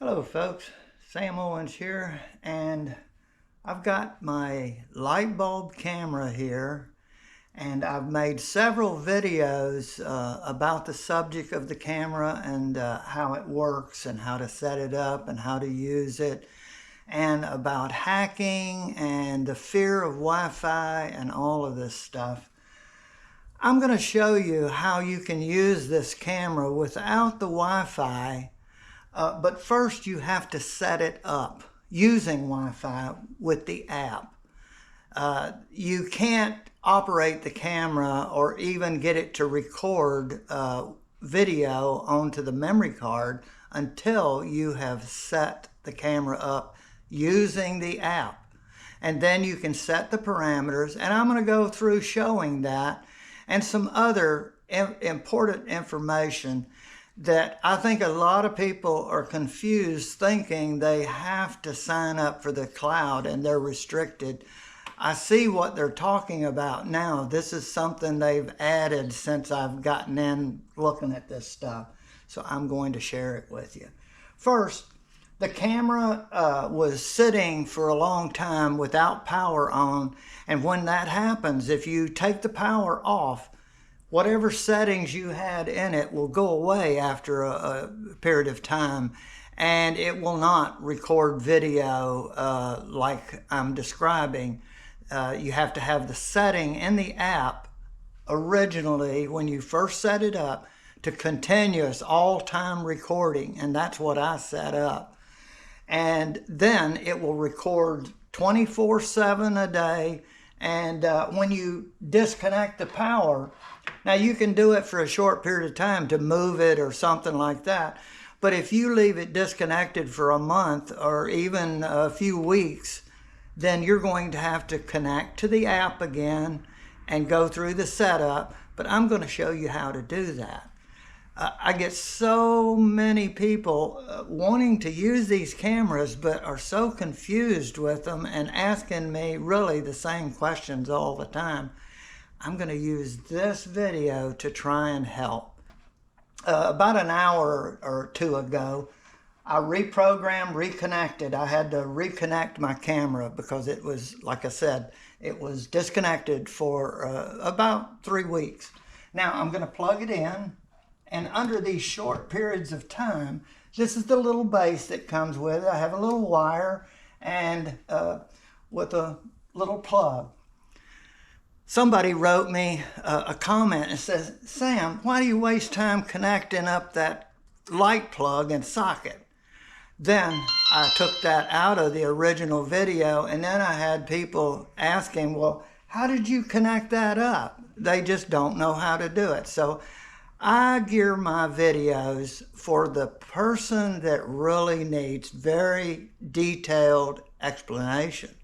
Hello folks, Sam Owens here, and I've got my light bulb camera here, and I've made several videos about the subject of the camera and how it works and how to set it up and how to use it, and about hacking and the fear of Wi-Fi and all of this stuff. I'm going to show you how you can use this camera without the Wi-Fi. But first you have to set it up using Wi-Fi with the app. You can't operate the camera or even get it to record video onto the memory card until you have set the camera up using the app. And then you can set the parameters, and I'm going to go through showing that and some other important information that I think a lot of people are confused, thinking they have to sign up for the cloud and they're restricted. I see what they're talking about now. This is something they've added since I've gotten in looking at this stuff. So I'm going to share it with you. First, the camera was sitting for a long time without power on. And when that happens, if you take the power off, whatever settings you had in it will go away after a period of time, and it will not record video like I'm describing. You have to have the setting in the app originally when you first set it up to continuous all-time recording, and that's what I set up. And then it will record 24/7 a day, and when you disconnect the power, now you can do it for a short period of time to move it or something like that. But if you leave it disconnected for a month or even a few weeks, then you're going to have to connect to the app again and go through the setup. But I'm going to show you how to do that. I get so many people wanting to use these cameras but are so confused with them and asking me really the same questions all the time. I'm going to use this video to try and help. About an hour or two ago, I reconnected. I had to reconnect my camera because it was, like I said, it was disconnected for about 3 weeks. Now I'm going to plug it in, and under these short periods of time, this is the little base that comes with it. I have a little wire and with a little plug. Somebody wrote me a comment and says, "Sam, why do you waste time connecting up that light plug and socket?" Then I took that out of the original video, and then I had people asking, well, how did you connect that up? They just don't know how to do it. So I gear my videos for the person that really needs very detailed explanation.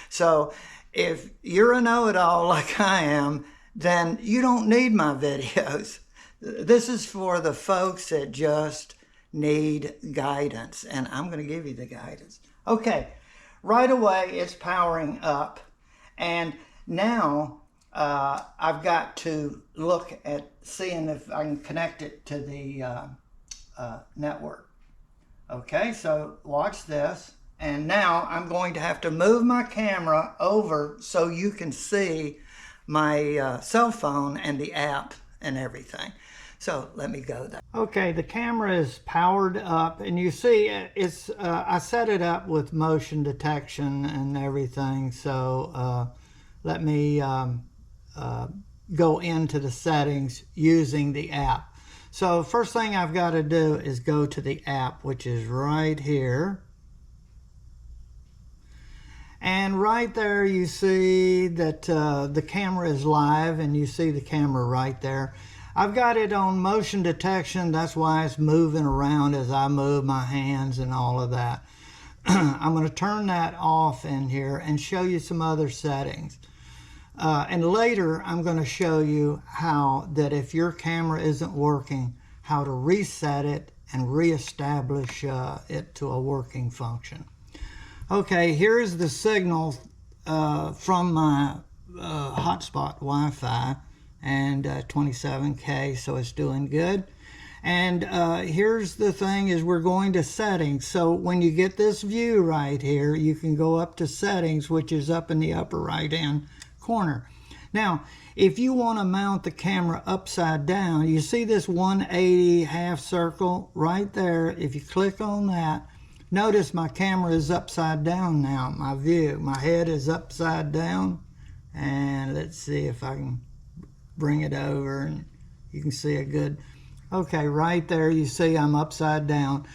So if you're a know-it-all like I am, then you don't need my videos. This is for the folks that just need guidance, and I'm going to give you the guidance. Okay, right away it's powering up, and now I've got to look at seeing if I can connect it to the network. Okay, so watch this. And now I'm going to have to move my camera over so you can see my cell phone and the app and everything. So let me go there. Okay, the camera is powered up, and you see it's I set it up with motion detection and everything. So let me go into the settings using the app. So first thing I've got to do is go to the app, which is right here. And right there you see that the camera is live, and you see the camera right there. I've got it on motion detection. That's why it's moving around as I move my hands and all of that. I'm going to turn that off in here and show you some other settings. And later I'm going to show you how that if your camera isn't working, how to reset it and reestablish it to a working function. Okay, here's the signal from my hotspot Wi-Fi, and 27K, so it's doing good. And here's the thing is we're going to settings. So when you get this view right here, you can go up to settings, which is up in the upper right hand corner. Now, if you want to mount the camera upside down, you see this 180 half circle right there. If you click on that, notice my camera is upside down now, my view. My head is upside down. And let's see if I can bring it over and you can see a good, okay, right there you see I'm upside down.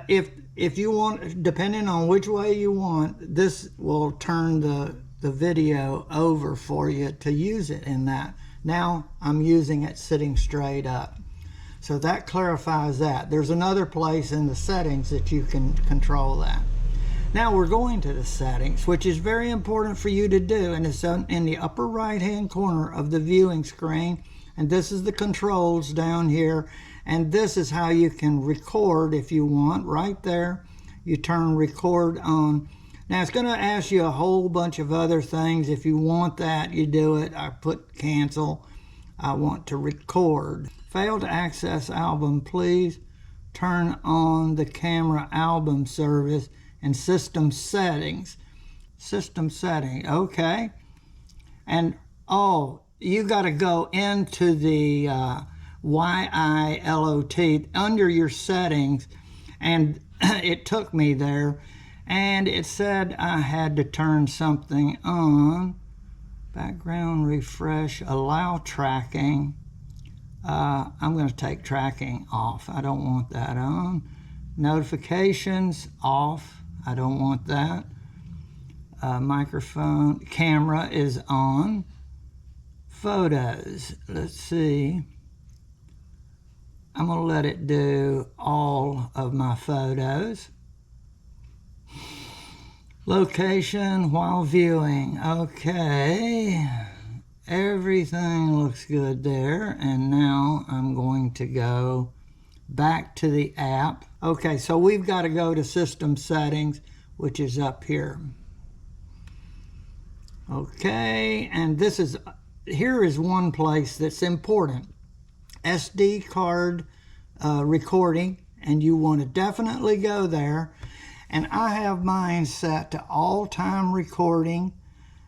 If you want, depending on which way you want, this will turn the video over for you to use it in that. Now I'm using it sitting straight up. So that clarifies that. There's another place in the settings that you can control that. Now we're going to the settings, which is very important for you to do, and it's in the upper right hand corner of the viewing screen. And this is the controls down here, and this is how you can record if you want. Right there, you turn record on. Now it's going to ask you a whole bunch of other things. If you want that, you do it. I put cancel. I want to record. Fail to access album, please turn on the camera album service and system settings. System setting, okay. And oh, you got to go into the WILOT under your settings, and it took me there, and it said I had to turn something on. Background refresh, allow tracking. I'm going to take tracking off. I don't want that on. Notifications off. I don't want that. Microphone, camera is on. Photos, let's see. I'm going to let it do all of my photos. Location while viewing, okay. Everything looks good there, and now I'm going to go back to the app. Okay, so we've got to go to system settings, which is up here. Okay, and here is one place that's important. SD card recording, and you want to definitely go there. And I have mine set to all-time recording,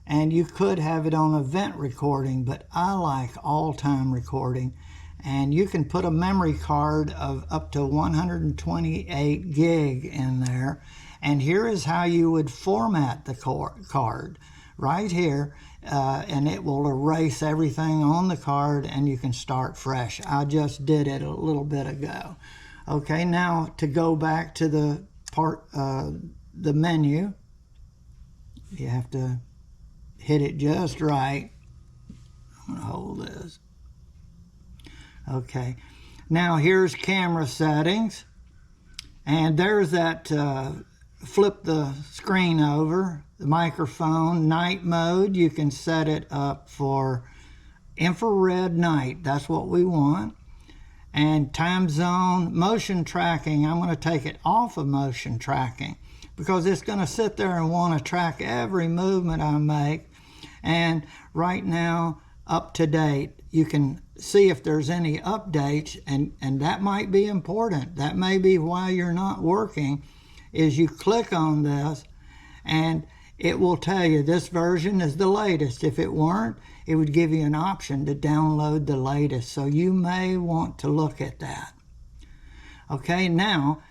and you could have it on event recording, but I like all-time recording. And you can put a memory card of up to 128 gig in there. And here is how you would format the card right here. And it will erase everything on the card and you can start fresh. I just did it a little bit ago. Okay, now to go back to the the menu, you have to hit it just right. I'm gonna hold this. Okay, now here's camera settings, and there's that flip the screen over, the microphone, night mode. You can set it up for infrared night, that's what we want. And time zone, motion tracking, I'm going to take it off of motion tracking because it's going to sit there and want to track every movement I make. And right now, up to date, you can see if there's any updates, and that might be important. That may be why you're not working, is you click on this and it will tell you this version is the latest. If it weren't, it would give you an option to download the latest. So you may want to look at that. Okay, now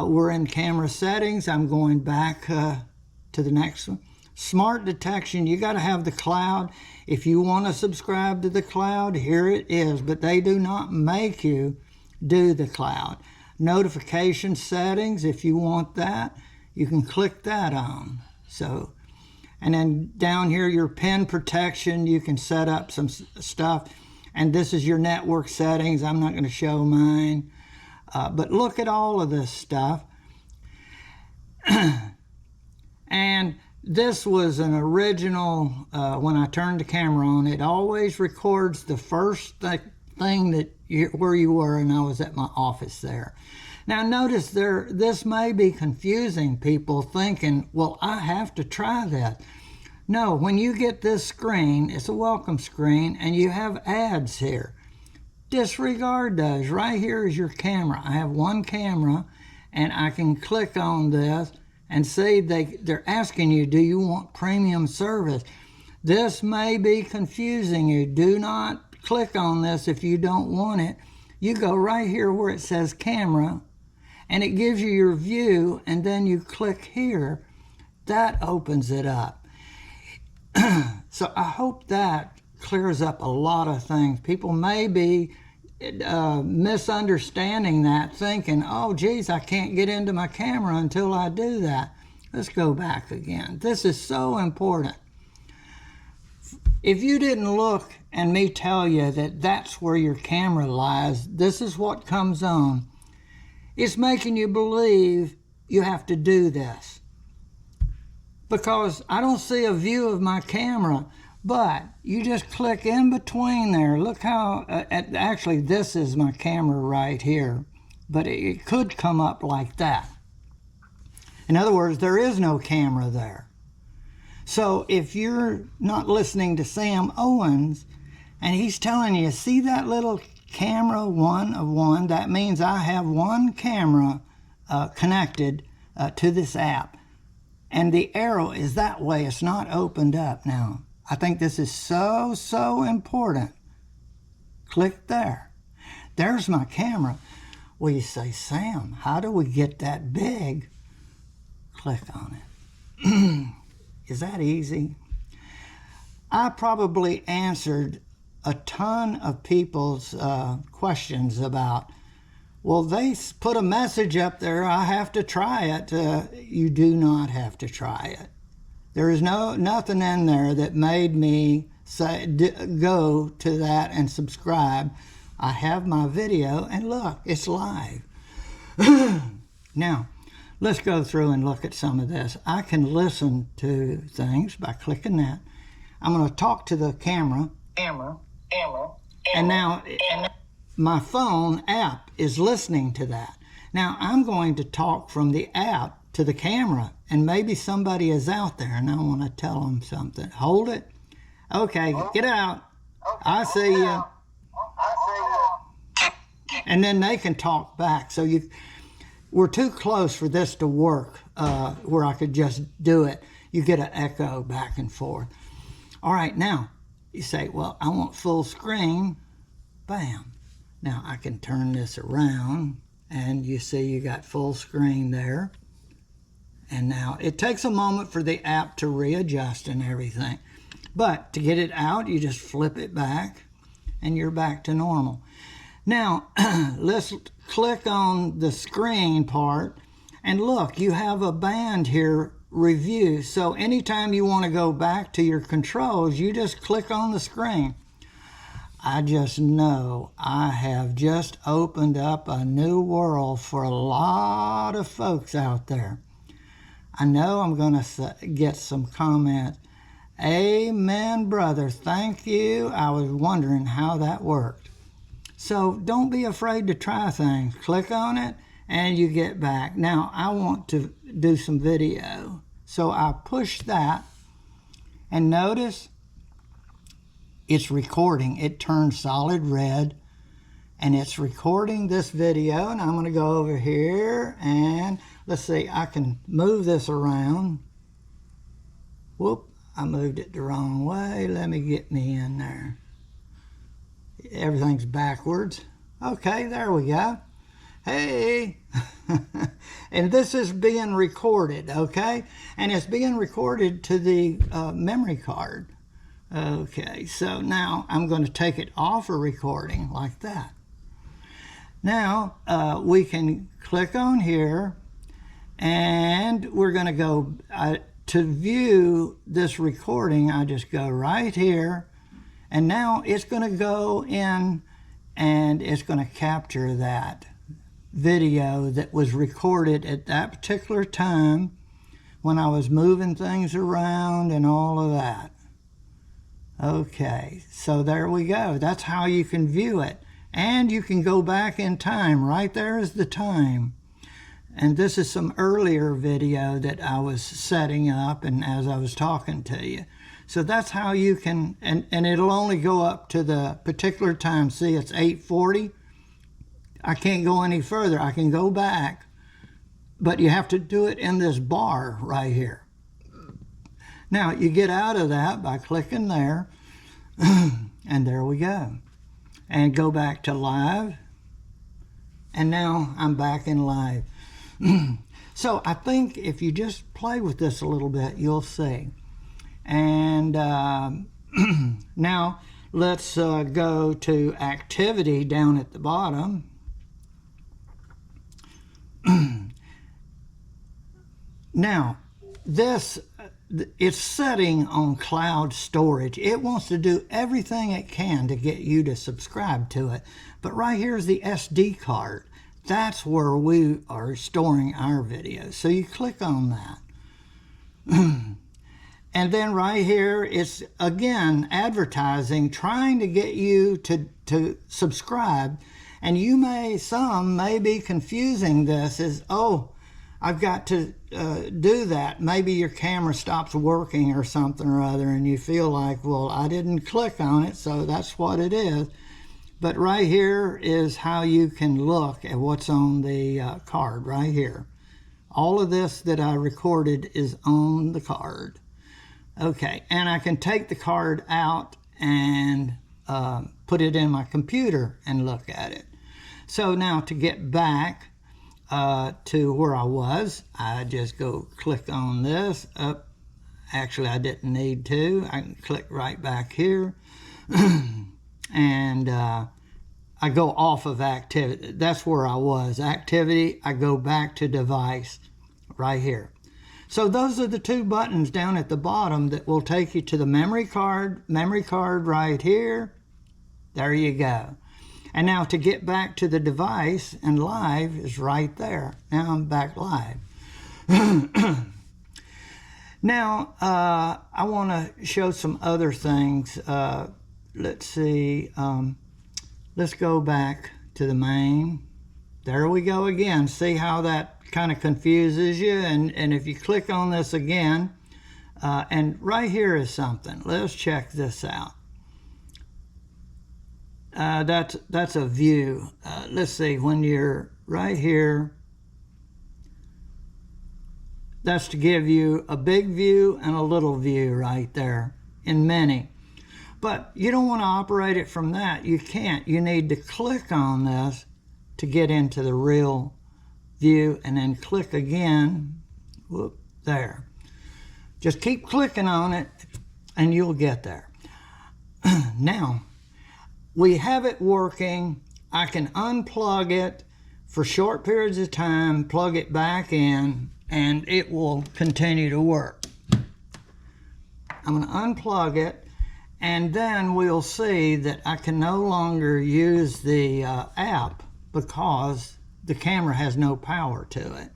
we're in camera settings. I'm going back to the next one. Smart detection, you got to have the cloud. If you want to subscribe to the cloud, here it is, but they do not make you do the cloud. Notification settings, if you want that, you can click that on. So, and then down here, your pin protection, you can set up some stuff. And this is your network settings. I'm not going to show mine, but look at all of this stuff. And this was an original, when I turned the camera on, it always records the first thing that where you were, and I was at my office there. Now notice this may be confusing people thinking, well, I have to try that. No, when you get this screen, it's a welcome screen, and you have ads here. disregard those. Right here is your camera. I have one camera, and I can click on this and see they're asking you, do you want premium service? This may be confusing you. Do not click on this if you don't want it. You go right here where it says camera, and it gives you your view, and then you click here. That opens it up. So I hope that clears up a lot of things. People may be misunderstanding that, thinking, oh geez, I can't get into my camera until I do that. Let's go back again. This is so important. If you didn't look and me tell you that that's where your camera lies, this is what comes on. It's making you believe you have to do this, because I don't see a view of my camera. But you just click in between there. Look how, actually this is my camera right here, but it could come up like that. In other words, there is no camera there. So if you're not listening to Sam Owens and he's telling you, see that little camera 1 of 1, that means I have one camera connected to this app. And the arrow is that way, it's not opened up now. I think this is so, so important. Click there. There's my camera. Well, you say, Sam, how do we get that big? Click on it. Is that easy? I probably answered a ton of people's questions about, well, they put a message up there, I have to try it. You do not have to try it. There is nothing in there that made me say go to that and subscribe. I have my video, and look, it's live. Now, let's go through and look at some of this. I can listen to things by clicking that. I'm going to talk to the camera. And now my phone app is listening to that. Now I'm going to talk from the app to the camera, and maybe somebody is out there and I want to tell them something. Hold it. Okay, get out. I see you. And then they can talk back. So we're too close for this to work where I could just do it. You get an echo back and forth. All right, now you say, well, I want full screen. Bam. Now I can turn this around, and you see you got full screen there. And now it takes a moment for the app to readjust and everything. But to get it out, you just flip it back and you're back to normal. Now, let's click on the screen part, and look, you have a band here, review. So anytime you want to go back to your controls, you just click on the screen. I just know I have just opened up a new world for a lot of folks out there. I know I'm going to get some comments. Amen, brother. Thank you. I was wondering how that worked. So don't be afraid to try things. Click on it and you get back. Now I want to do some video. So I push that, and notice it's recording. It turned solid red, and it's recording this video. And I'm going to go over here, and let's see, I can move this around. Whoop, I moved it the wrong way. Let me get me in there. Everything's backwards. Okay, there we go. Hey. And this is being recorded, okay? And it's being recorded to the memory card. Okay, so now I'm going to take it off of recording like that. Now we can click on here, and we're going to go to view this recording. I just go right here, and now it's going to go in and it's going to capture that video that was recorded at that particular time when I was moving things around and all of that. Okay, so there we go. That's how you can view it. And you can go back in time. Right there is the time. And this is some earlier video that I was setting up and as I was talking to you. So that's how you can, and it'll only go up to the particular time. See, it's 8:40. I can't go any further. I can go back, but you have to do it in this bar right here. Now, you get out of that by clicking there, and there we go. And go back to live, and now I'm back in live. So I think if you just play with this a little bit, you'll see. And now let's go to activity down at the bottom. Now, this, it's setting on cloud storage. It wants to do everything it can to get you to subscribe to it. But right here's the SD card. That's where we are storing our videos. So you click on that. And then right here, it's again advertising, trying to get you to subscribe. And some may be confusing this as, oh, I've got to do that. Maybe your camera stops working or something or other, and you feel like, well, I didn't click on it, so that's what it is. But right here is how you can look at what's on the card right here. All of this that I recorded is on the card. Okay, and I can take the card out and put it in my computer and look at it. So now to get back to where I was, I just go click on this. Actually, I didn't need to. I can click right back here. And I go off of activity. That's where I was. Activity, I go back to device right here. So those are the two buttons down at the bottom that will take you to the memory card right here. There you go. And now to get back to the device and live is right there. Now I'm back live. Now, I want to show some other things. Let's see. Let's go back to the main. There we go again. See how that kind of confuses you? And if you click on this again, and right here is something. Let's check this out. That's a view. Let's see, when you're right here, that's to give you a big view and a little view right there in many. But you don't want to operate it from that. You can't. You need to click on this to get into the real view, and then click again. Whoop, there. Just keep clicking on it and you'll get there. Now, we have it working. I can unplug it for short periods of time, plug it back in, and it will continue to work. I'm going to unplug it, and then we'll see that I can no longer use the app because the camera has no power to it.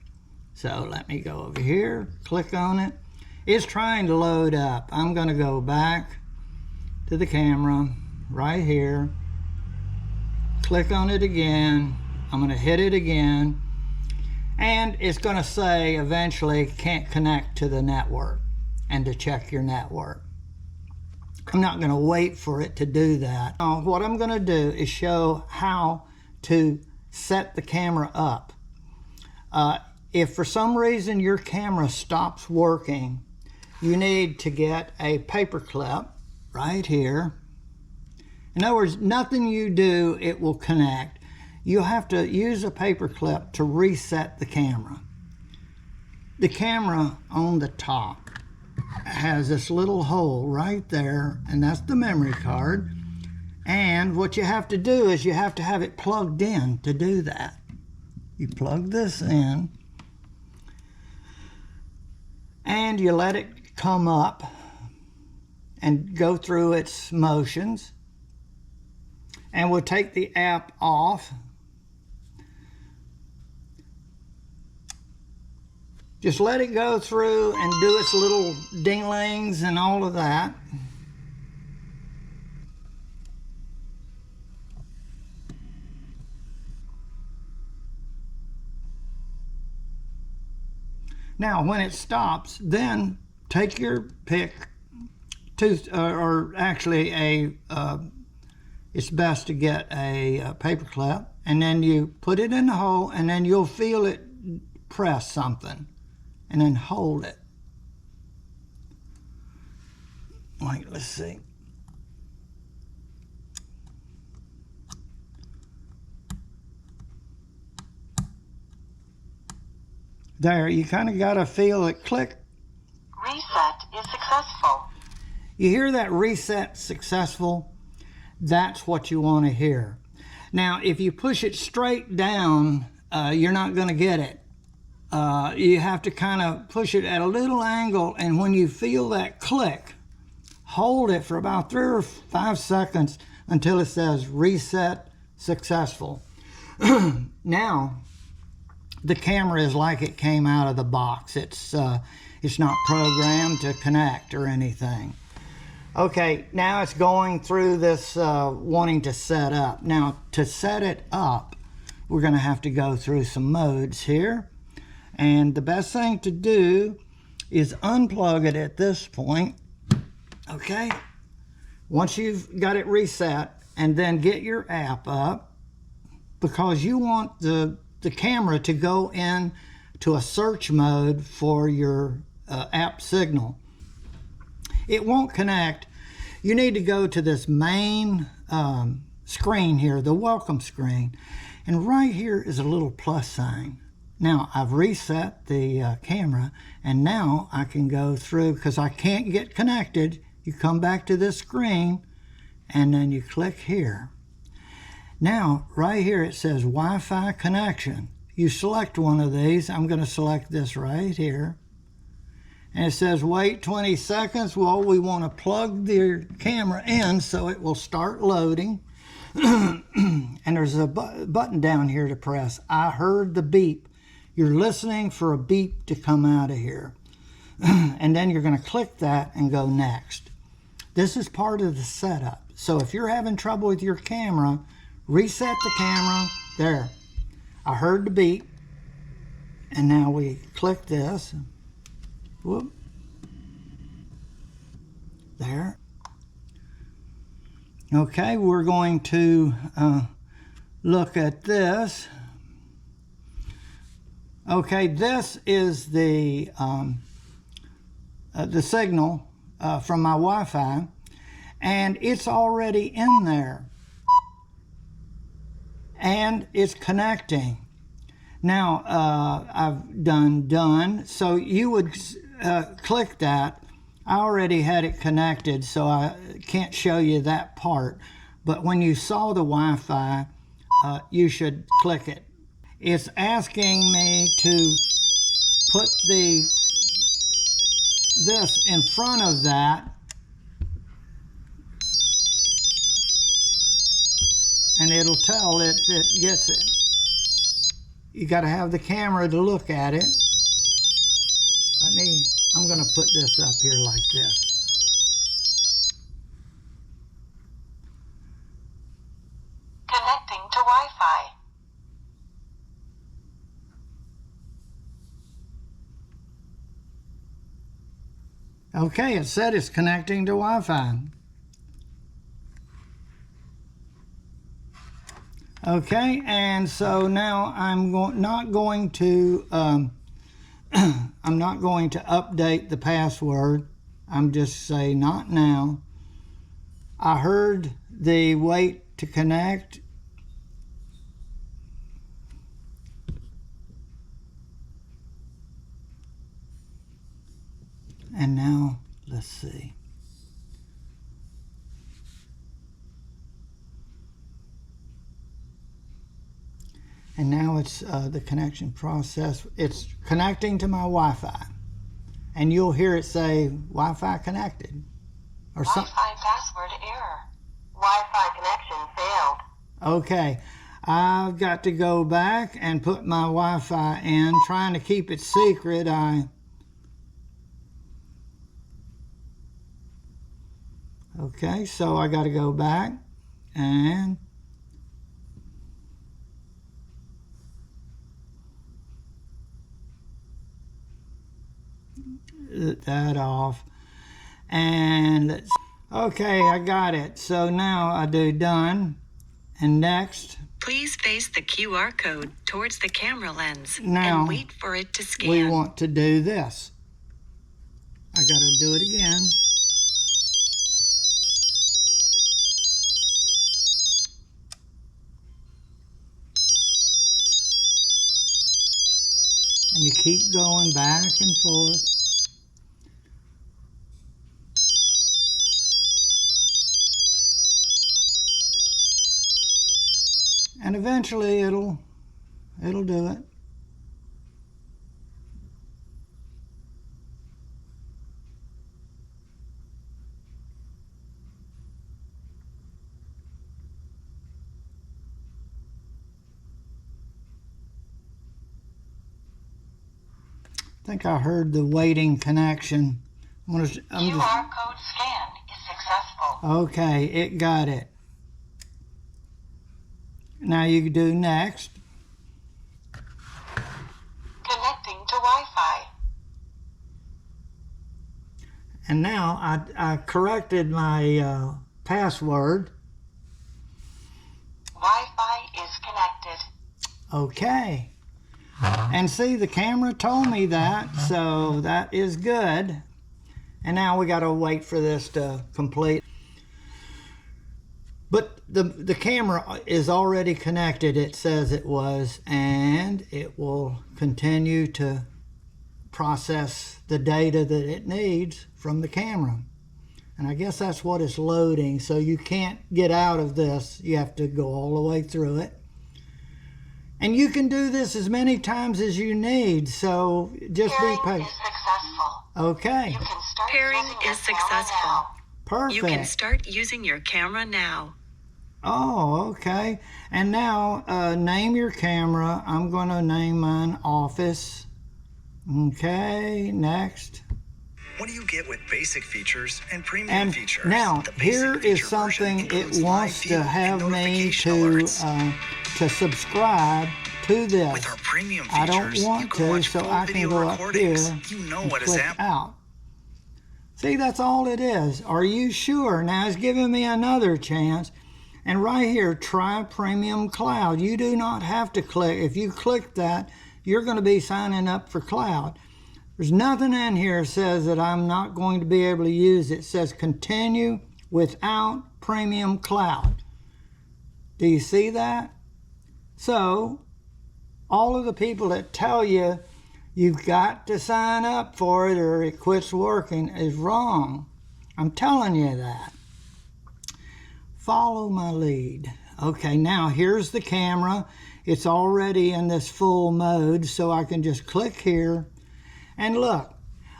So let me go over here, click on it. It's trying to load up. I'm going to go back to the camera right here, click on it again. I'm going to hit it again, and it's going to say eventually can't connect to the network and to check your network. I'm not going to wait for it to do that. What I'm going to do is show how to set the camera up. If for some reason your camera stops working, you need to get a paper clip right here. In other words, nothing you do, it will connect. You'll have to use a paper clip to reset the camera. The camera on the top has this little hole right there, and that's the memory card. And what you have to do is you have to have it plugged in to do that. You plug this in, and you let it come up and go through its motions. And we'll take the app off. Just let it go through and do its little dinglings and all of that. Now, when it stops, then take your pick, or actually it's best to get a paper clip, and then you put it in the hole, and then you'll feel it press something, and then hold it. Wait, let's see. There, you kind of got to feel it click. Reset is successful. You hear that reset successful? That's what you want to hear. Now, if you push it straight down, you're not going to get it. You have to kind of push it at a little angle, and when you feel that click, hold it for about 3 or 5 seconds until it says reset successful. Now, the camera is like it came out of the box. It's not programmed to connect or anything. Okay, now it's going through this wanting to set up. Now, to set it up, we're going to have to go through some modes here. And the best thing to do is unplug it at this point. Okay, once you've got it reset, and then get your app up, because you want the camera to go in to a search mode for your app signal. It won't connect. You need to go to this main screen here, the welcome screen, and right here is a little plus sign. Now I've reset the camera, and now I can go through, because I can't get connected. You come back to this screen, and then you click here. Now right here it says Wi-Fi connection. You select one of these. I'm going to select this right here. And it says wait 20 seconds. Well, we want to plug the camera in so it will start loading. And there's a button down here to press. I heard the beep. You're listening for a beep to come out of here. And then you're going to click that and go next. This is part of the setup. So if you're having trouble with your camera, reset the camera. There. I heard the beep. And now we click this. Whoop. There. Okay, we're going to look at this. Okay, this is the signal from my Wi-Fi, and it's already in there, and it's connecting. Now I've done, so you would click that. I already had it connected, so I can't show you that part, but when you saw the Wi-Fi, you should click it. It's asking me to put this in front of that, and it'll tell it gets it. You got to have the camera to look at it. I'm going to put this up here like this. Connecting to Wi-Fi. Okay, it said it's connecting to Wi-Fi. Okay, and so now I'm not going to update the password. I'm just say not now. I heard the wait to connect. And now, let's see. And now it's the connection process. It's connecting to my Wi-Fi. And you'll hear it say, Wi-Fi connected. Or something. Wi-Fi password error. Wi-Fi connection failed. Okay. I've got to go back and put my Wi-Fi in. Trying to keep it secret, Okay, so I got to go back and that off. And okay, I got it. So now I do done and next. Please face the QR code towards the camera lens Now, and wait for it to scan. we want to do this. I gotta do it again. And you keep going back and forth. And eventually it'll do it. I think I heard the waiting connection. QR code scan is successful. Okay, it got it. Now you can do next. Connecting to Wi-Fi. And now I corrected my password. Wi-Fi is connected. Okay. And see, the camera told me that, so that is good. And now we got to wait for this to complete. But the camera is already connected, it says it was, and it will continue to process the data that it needs from the camera. And I guess that's what it's loading, so you can't get out of this. You have to go all the way through it. And you can do this as many times as you need, so just be Pairing patient. is successful. Okay, You can start Pairing using your is camera successful. now. perfect. You can start using your camera now. Oh, okay. And now name your camera. I'm going to name mine Office. Okay, next. What do you get with basic features and premium And features? now The basic here feature is version something includes it live wants view to and have me notification to alerts. subscribe to this. With our premium features, I don't you want can to, watch so full I can video go up here recordings. You know and what is click happening. out. See, that's all it is. Are you sure? Now it's giving me another chance. And right here, try Premium Cloud. You do not have to click. If you click that, you're going to be signing up for Cloud. There's nothing in here that says that I'm not going to be able to use it. It says continue without Premium Cloud. Do you see that? So, all of the people that tell you you've got to sign up for it or it quits working is wrong. I'm telling you that. Follow my lead. Okay, now here's the camera. It's already in this full mode, so I can just click here and look.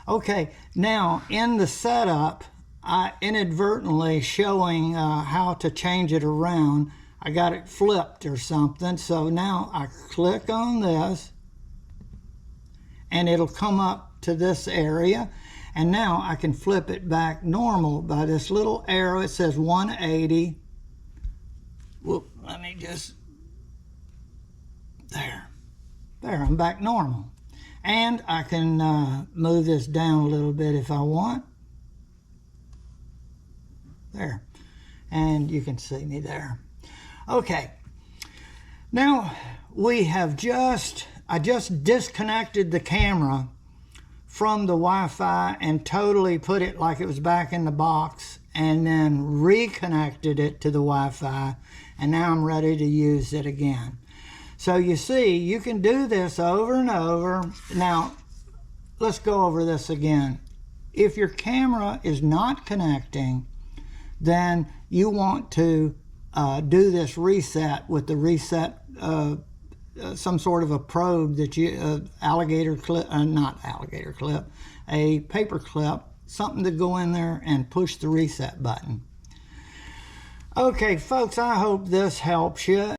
Okay, now in the setup, I inadvertently showing how to change it around. I got it flipped or something, so now I click on this and it'll come up to this area, and now I can flip it back normal by this little arrow. It says 180. Whoop, let me just, there, I'm back normal. And I can move this down a little bit if I want. There, and you can see me there. Okay, now we have I just disconnected the camera from the Wi-Fi and totally put it like it was back in the box, and then reconnected it to the Wi-Fi, and now I'm ready to use it again. So you see, you can do this over and over. Now, let's go over this again. If your camera is not connecting, then you want to do this reset with the reset, some sort of a probe that you, alligator clip, not alligator clip, a paper clip, something to go in there and push the reset button. Okay, folks, I hope this helps you.